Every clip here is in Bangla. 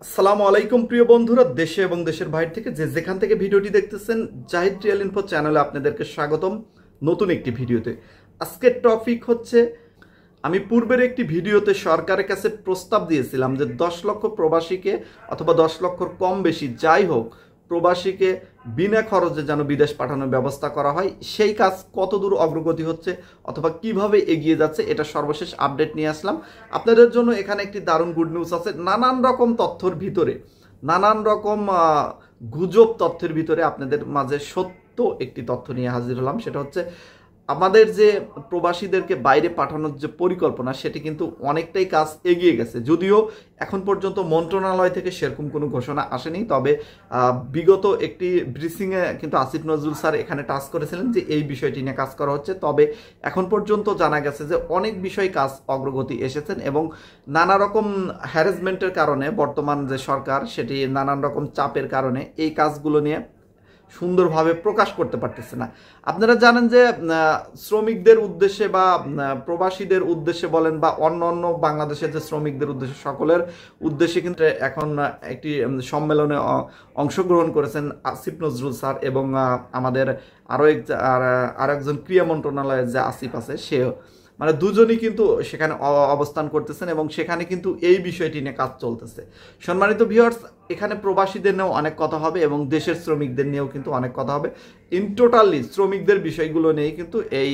আসসালামু আলাইকুম প্রিয় বন্ধুরা, দেশে এবং দেশের বাইরে থেকে যে যেখান থেকে ভিডিওটি দেখতেছেন, জাহিদ রিয়েল ইনফো চ্যানেলে আপনাদেরকে স্বাগতম নতুন একটি ভিডিওতে। আজকের টপিক হচ্ছে, আমি পূর্বের একটি ভিডিওতে সরকারের কাছে প্রস্তাব দিয়েছিলাম যে 10 লক্ষ প্রবাসীকে অথবা 10 লক্ষর কম বেশি যাই হোক প্রবাসীকে বিনা খরচে যেন বিদেশ পাঠানোর ব্যবস্থা করা হয়। সেই কাজ কতদূর অগ্রগতি হচ্ছে অথবা কিভাবে এগিয়ে যাচ্ছে, এটা সর্বশেষ আপডেট নিয়ে আসলাম আপনাদের জন্য। এখানে একটি দারুণ গুড নিউজ আছে। নানান রকম তথ্যের ভিতরে, নানান রকম গুজব তথ্যের ভিতরে আপনাদের মাঝে সত্য একটি তথ্য নিয়ে হাজির হলাম। সেটা হচ্ছে, আমাদের যে প্রবাসীদেরকে বাইরে পাঠানোর যে পরিকল্পনা, সেটি কিন্তু অনেকটাই কাজ এগিয়ে গেছে। যদিও এখন পর্যন্ত মন্ত্রণালয় থেকে সেরকম কোনো ঘোষণা আসেনি, তবে বিগত একটি ব্রিফিংয়ে কিন্তু আসিফ নজরুল স্যার এখানে টাচ করেছিলেন যে এই বিষয়টি নিয়ে কাজ করা হচ্ছে। তবে এখন পর্যন্ত জানা গেছে যে অনেক বিষয় কাজ অগ্রগতি এসেছেন এবং নানা রকম হ্যারাসমেন্টের কারণে বর্তমান যে সরকার, সেটি নানান রকম চাপের কারণে এই কাজগুলো নিয়ে সুন্দরভাবে প্রকাশ করতে পারতেছে না। আপনারা জানেন যে শ্রমিকদের উদ্দেশ্যে বা প্রবাসীদের উদ্দেশ্যে বলেন বা অন্য অন্য বাংলাদেশের যে শ্রমিকদের উদ্দেশ্যে, সকলের উদ্দেশ্যে কিন্তু এখন একটি সম্মেলনে অংশগ্রহণ করেছেন আসিফ নজরুল স্যার এবং আমাদের আরো একজন ক্রীড়া মন্ত্রণালয়ের যে আসিফ আছে, সেও, মানে দুজনই কিন্তু সেখানে অবস্থান করতেছেন এবং সেখানে কিন্তু এই বিষয়টি নিয়ে কাজ চলতেছে। সম্মানিত ভিউয়ার্স, এখানে প্রবাসীদের নিয়েও অনেক কথা হবে এবং দেশের শ্রমিকদের নিয়েও কিন্তু অনেক কথা হবে। ইন টোটালি শ্রমিকদের বিষয়গুলো নিয়েই কিন্তু এই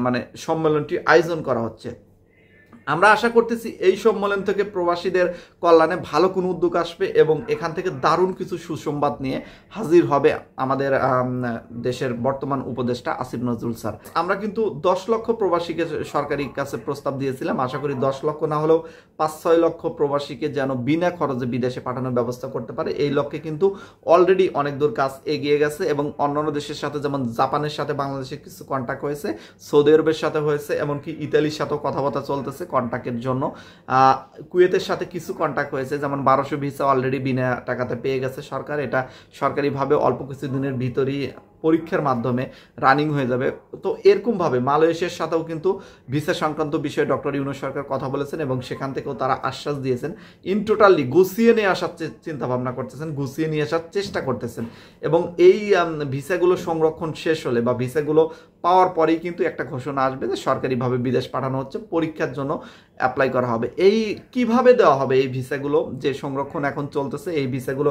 মানে সম্মেলনটি আয়োজন করা হচ্ছে। আমরা আশা করতেছি এই সম্মেলন থেকে প্রবাসীদের কল্যাণে ভালো কোনো উদ্যোগ আসবে এবং এখান থেকে দারুণ কিছু সুসংবাদ নিয়ে হাজির হবে আমাদের দেশের বর্তমান উপদেষ্টা আসিফ নজরুল স্যার। আমরা কিন্তু 10 লক্ষ প্রবাসীকে সরকারি কাছে প্রস্তাব দিয়েছিলাম। আশা করি 10 লক্ষ না হলেও 5-6 লক্ষ প্রবাসীকে যেন বিনা খরচে বিদেশে পাঠানোর ব্যবস্থা করতে পারে। এই লক্ষ্যে কিন্তু অলরেডি অনেক দূর কাজ এগিয়ে গেছে এবং অন্যান্য দেশের সাথে, যেমন জাপানের সাথে বাংলাদেশের কিছু কন্ট্যাক্ট হয়েছে, সৌদি আরবের সাথে হয়েছে, এমনকি ইতালির সাথেও কথাবার্তা চলতেছে কন্ট্যাক্টের জন্য। কুয়েতের সাথে কিছু কন্ট্যাক্ট হয়েছে, যেমন 1200 ভিসা অলরেডি বিনা টাকাতে পেয়ে গেছে সরকার। এটা সরকারিভাবে অল্প কিছু দিনের ভিতরই পরীক্ষার মাধ্যমে রানিং হয়ে যাবে। তো এরকমভাবে মালয়েশিয়ার সাথেও কিন্তু ভিসা সংক্রান্ত বিষয়ে ডক্টর ইউনূস সরকার কথা বলেছেন এবং সেখান থেকেও তারা আশ্বাস দিয়েছেন। ইন টোটালি গুছিয়ে নিয়ে আসার চিন্তা ভাবনা করতেছেন, গুছিয়ে নিয়ে আসার চেষ্টা করতেছেন এবং এই ভিসাগুলো সংরক্ষণ শেষ হলে বা ভিসাগুলো পাওয়ার পরেই কিন্তু একটা ঘোষণা আসবে যে সরকারিভাবে বিদেশ পাঠানো হচ্ছে, পরীক্ষার জন্য অ্যাপ্লাই করা হবে। এই কিভাবে দেওয়া হবে এই ভিসাগুলো, যে সংরক্ষণ এখন চলতেছে, এই ভিসাগুলো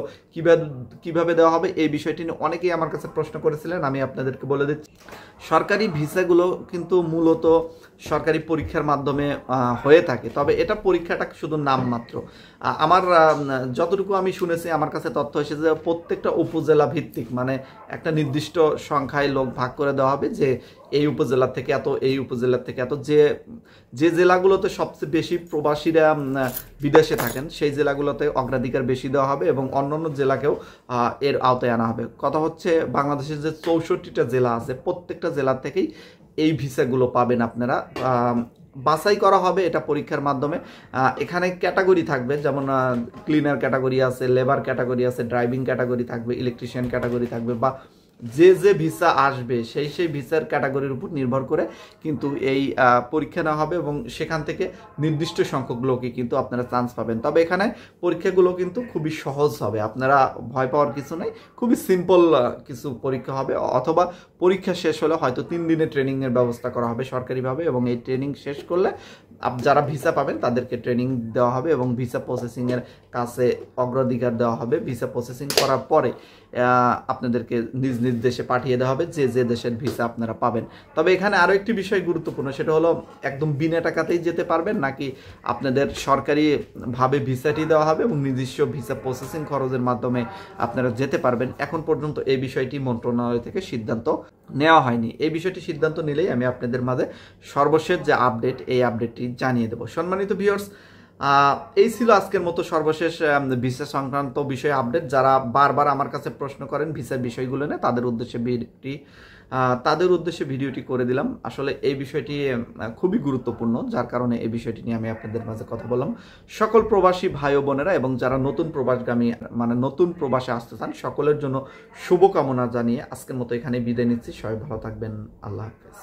কিভাবে দেওয়া হবে, এই বিষয়টি নিয়ে অনেকেই আমার কাছে প্রশ্ন করেছিলেন। আমি আপনাদেরকে বলে দিচ্ছি, সরকারি ভিসাগুলো কিন্তু মূলত সরকারি পরীক্ষার মাধ্যমে হয়ে থাকে, তবে এটা পরীক্ষাটা শুধু নামমাত্র। আমার যতটুকু আমি শুনেছি, আমার কাছে তথ্য এসেছে যে প্রত্যেকটা উপজেলা ভিত্তিক, মানে একটা নির্দিষ্ট সংখ্যায় লোক ভাগ করে দেওয়া হবে যে এই উপজেলা থেকে এত, এই উপজেলা থেকে এত, যে জেলাগুলোতে সবচেয়ে বেশি প্রবাসীরা বিদেশে থাকেন সেই জেলাগুলোতে অগ্রাধিকার বেশি দেওয়া হবে এবং অন্যান্য জেলাকেও এর আওতায় আনা হবে। কথা হচ্ছে, বাংলাদেশের যে 64টা জেলা আছে, প্রত্যেকটা জেলা থেকেই এই ভিসাগুলো পাবেন আপনারা। বাছাই করা হবে এটা পরীক্ষার মাধ্যমে। এখানে ক্যাটাগরি থাকবে, যেমন ক্লিনার ক্যাটাগরি আছে, লেবার ক্যাটাগরি আছে, ড্রাইভিং ক্যাটাগরি থাকবে, ইলেকট্রিশিয়ান ক্যাটাগরি থাকবে, বা যে ভিসা আসবে সেই ভিসার ক্যাটাগরির উপর নির্ভর করে কিন্তু এই পরীক্ষা নেওয়া হবে এবং সেখান থেকে নির্দিষ্ট সংখ্যক লোকই কিন্তু আপনারা চান্স পাবেন। তবে এখানে পরীক্ষাগুলো কিন্তু খুবই সহজ হবে, আপনারা ভয় পাওয়ার কিছু নেই, খুবই সিম্পল কিছু পরীক্ষা হবে। অথবা পরীক্ষা শেষ হলে হয়তো 3 দিনের ট্রেনিংয়ের ব্যবস্থা করা হবে সরকারিভাবে এবং এই ট্রেনিং শেষ করলে যারা ভিসা পাবেন তাদেরকে ট্রেনিং দেওয়া হবে এবং ভিসা প্রসেসিংয়ের কাছে অগ্রাধিকার দেওয়া হবে। ভিসা প্রসেসিং করার পরে আপনাদেরকে নিজ নিজ দেশে পাঠিয়ে দেওয়া হবে যে দেশের ভিসা আপনারা পাবেন। তবে এখানে আরও একটি বিষয় গুরুত্বপূর্ণ, সেটা হলো একদম বিনা টাকাতেই যেতে পারবেন নাকি আপনাদের সরকারিভাবে ভিসাটি দেওয়া হবে এবং নিজস্ব ভিসা প্রসেসিং খরচের মাধ্যমে আপনারা যেতে পারবেন। এখন পর্যন্ত এই বিষয়টি মন্ত্রণালয় থেকে সিদ্ধান্ত নেওয়া হয়নি। এই বিষয়টি সিদ্ধান্ত নিলেই আমি আপনাদের মাঝে সর্বশেষ যে আপডেট, এই আপডেটটি জানিয়ে দেব। সম্মানিত ভিউয়ার্স, এই ছিল আজকের মতো সর্বশেষ ভিসা সংক্রান্ত বিষয়ে আপডেট। যারা বারবার আমার কাছে প্রশ্ন করেন ভিসার বিষয়গুলো নিয়ে, তাদের উদ্দেশ্যে ভিডিওটি করে দিলাম। আসলে এই বিষয়টি খুবই গুরুত্বপূর্ণ, যার কারণে এই বিষয়টি নিয়ে আমি আপনাদের মাঝে কথা বললাম। সকল প্রবাসী ভাই ও বোনেরা এবং যারা নতুন প্রবাসগামী, মানে নতুন প্রবাসে আসতে চান, সকলের জন্য শুভকামনা জানিয়ে আজকের মতো এখানে বিদায় নিচ্ছি। সবাই ভালো থাকবেন। আল্লাহ হাফেজ।